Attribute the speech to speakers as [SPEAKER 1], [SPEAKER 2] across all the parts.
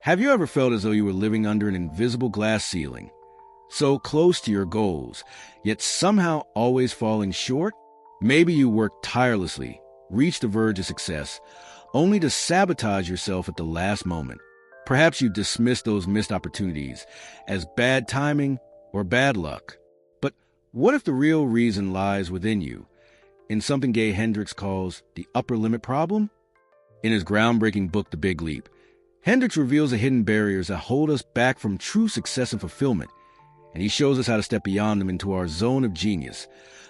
[SPEAKER 1] Have you ever felt as though you were living under an invisible glass ceiling, so close to your goals, yet somehow always falling short? Maybe you worked tirelessly, reached the verge of success, only to sabotage yourself at the last moment. Perhaps you dismissed those missed opportunities as bad timing or bad luck. But what if the real reason lies within you, in something Hendricks calls the upper limit problem? In his groundbreaking book, The Big Leap, Hendricks reveals the hidden barriers that hold us back from true success and fulfillment, and he shows us how to step beyond them into our zone of genius,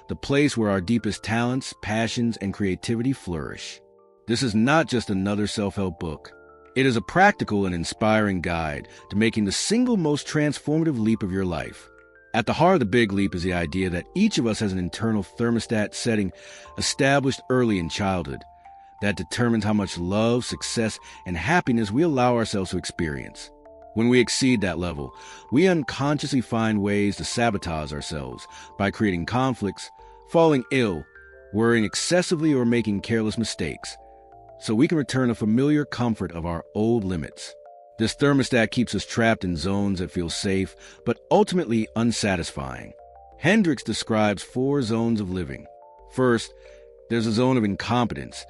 [SPEAKER 1] the place where our deepest talents, passions, and creativity flourish. This is not just another self-help book. It is a practical and inspiring guide to making the single most transformative leap of your life. At the heart of The Big Leap is the idea that each of us has an internal thermostat setting established early in childhood that determines how much love, success, and happiness we allow ourselves to experience. When we exceed that level, we unconsciously find ways to sabotage ourselves by creating conflicts, falling ill, worrying excessively, or making careless mistakes, so we can return a familiar comfort of our old limits. This thermostat keeps us trapped in zones that feel safe, but ultimately unsatisfying. Hendricks describes 4 zones of living. First, there's a zone of incompetence,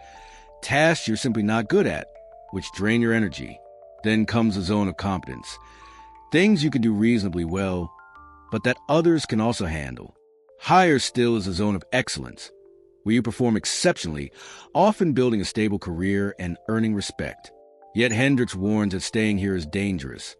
[SPEAKER 1] tasks you're simply not good at, which drain your energy. Then comes a zone of competence, things you can do reasonably well, but that others can also handle. Higher still is a zone of excellence, where you perform exceptionally, often building a stable career and earning respect. Yet Hendricks warns that staying here is dangerous.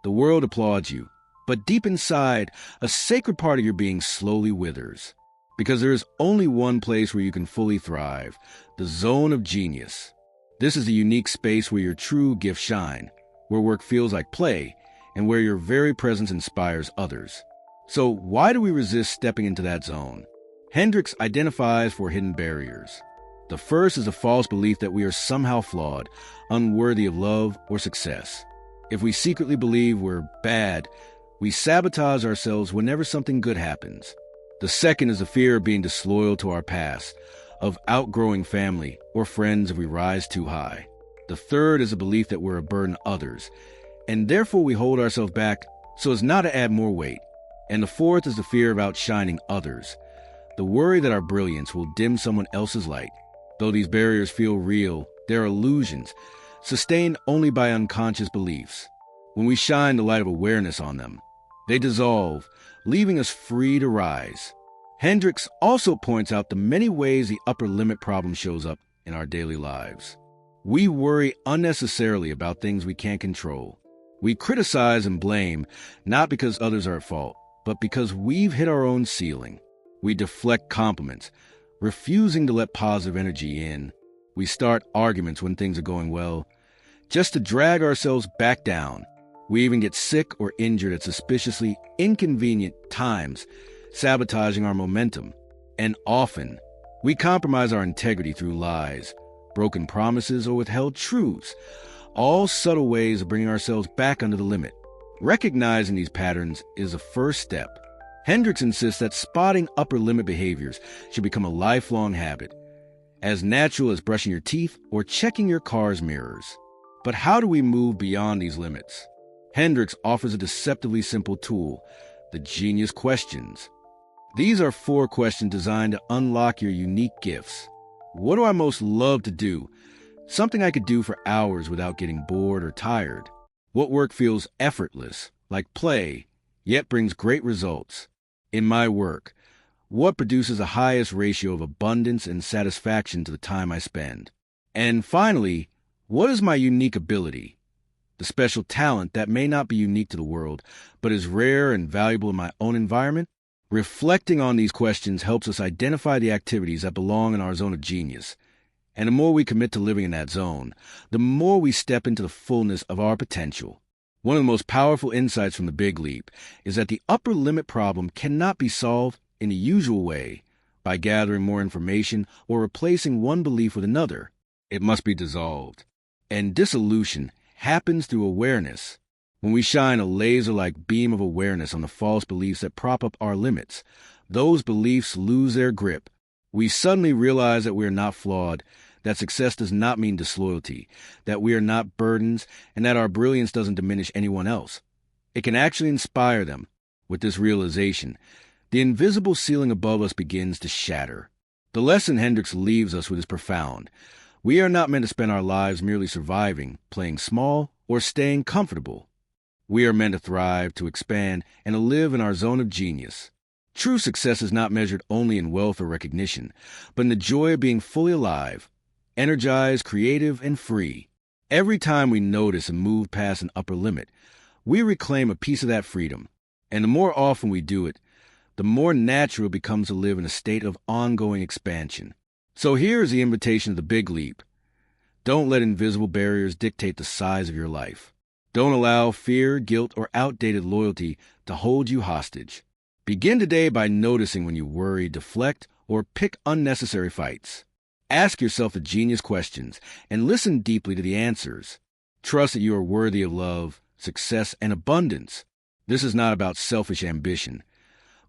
[SPEAKER 1] The world applauds you, but deep inside, a sacred part of your being slowly withers. Because there is only one place where you can fully thrive, the zone of genius. This is the unique space where your true gifts shine, where work feels like play, and where your very presence inspires others. So why do we resist stepping into that zone? Hendricks identifies 4 hidden barriers. The first is a false belief that we are somehow flawed, unworthy of love or success. If we secretly believe we're bad, we sabotage ourselves whenever something good happens. The second is the fear of being disloyal to our past, of outgrowing family or friends if we rise too high. The third is a belief that we're a burden to others, and therefore we hold ourselves back so as not to add more weight. And the fourth is the fear of outshining others, the worry that our brilliance will dim someone else's light. Though these barriers feel real, they're illusions, sustained only by unconscious beliefs. When we shine the light of awareness on them, they dissolve, leaving us free to rise. Hendricks also points out the many ways the upper limit problem shows up in our daily lives. We worry unnecessarily about things we can't control. We criticize and blame, not because others are at fault, but because we've hit our own ceiling. We deflect compliments, refusing to let positive energy in. We start arguments when things are going well, just to drag ourselves back down. We even get sick or injured at suspiciously inconvenient times, sabotaging our momentum. And often, we compromise our integrity through lies, broken promises, or withheld truths, all subtle ways of bringing ourselves back under the limit. Recognizing these patterns is the first step. Hendricks insists that spotting upper limit behaviors should become a lifelong habit, as natural as brushing your teeth or checking your car's mirrors. But how do we move beyond these limits? Hendricks offers a deceptively simple tool, the Genius Questions. These are 4 questions designed to unlock your unique gifts. What do I most love to do? Something I could do for hours without getting bored or tired. What work feels effortless, like play, yet brings great results? In my work, what produces the highest ratio of abundance and satisfaction to the time I spend? And finally, what is my unique ability? The special talent that may not be unique to the world, but is rare and valuable in my own environment? Reflecting on these questions helps us identify the activities that belong in our zone of genius. And the more we commit to living in that zone, the more we step into the fullness of our potential. One of the most powerful insights from The Big Leap is that the upper limit problem cannot be solved in the usual way, by gathering more information or replacing one belief with another. It must be dissolved. And dissolution happens through awareness. When we shine a laser-like beam of awareness on the false beliefs that prop up our limits, those beliefs lose their grip. We suddenly realize that we are not flawed, that success does not mean disloyalty, that we are not burdens, and that our brilliance doesn't diminish anyone else. It can actually inspire them. With this realization, the invisible ceiling above us begins to shatter. The lesson Hendricks leaves us with is profound. We are not meant to spend our lives merely surviving, playing small, or staying comfortable. We are meant to thrive, to expand, and to live in our zone of genius. True success is not measured only in wealth or recognition, but in the joy of being fully alive, energized, creative, and free. Every time we notice and move past an upper limit, we reclaim a piece of that freedom. And the more often we do it, the more natural it becomes to live in a state of ongoing expansion. So here is the invitation of the big leap. Don't let invisible barriers dictate the size of your life. Don't allow fear, guilt, or outdated loyalty to hold you hostage. Begin today by noticing when you worry, deflect, or pick unnecessary fights. Ask yourself the genius questions and listen deeply to the answers. Trust that you are worthy of love, success, and abundance. This is not about selfish ambition,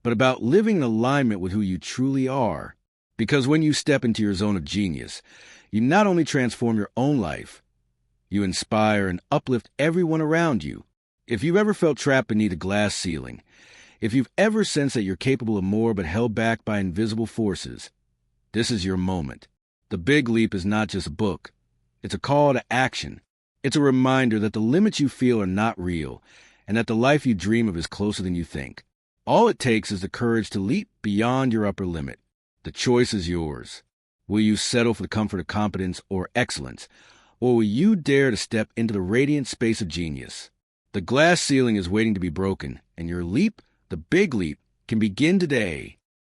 [SPEAKER 1] but about living in alignment with who you truly are. Because when you step into your zone of genius, you not only transform your own life, you inspire and uplift everyone around you. If you've ever felt trapped beneath a glass ceiling, if you've ever sensed that you're capable of more but held back by invisible forces, this is your moment. The Big Leap is not just a book. It's a call to action. It's a reminder that the limits you feel are not real, and that the life you dream of is closer than you think. All it takes is the courage to leap beyond your upper limit. The choice is yours. Will you settle for the comfort of competence or excellence, or will you dare to step into the radiant space of genius? The glass ceiling is waiting to be broken, and your leap, the big leap, can begin today.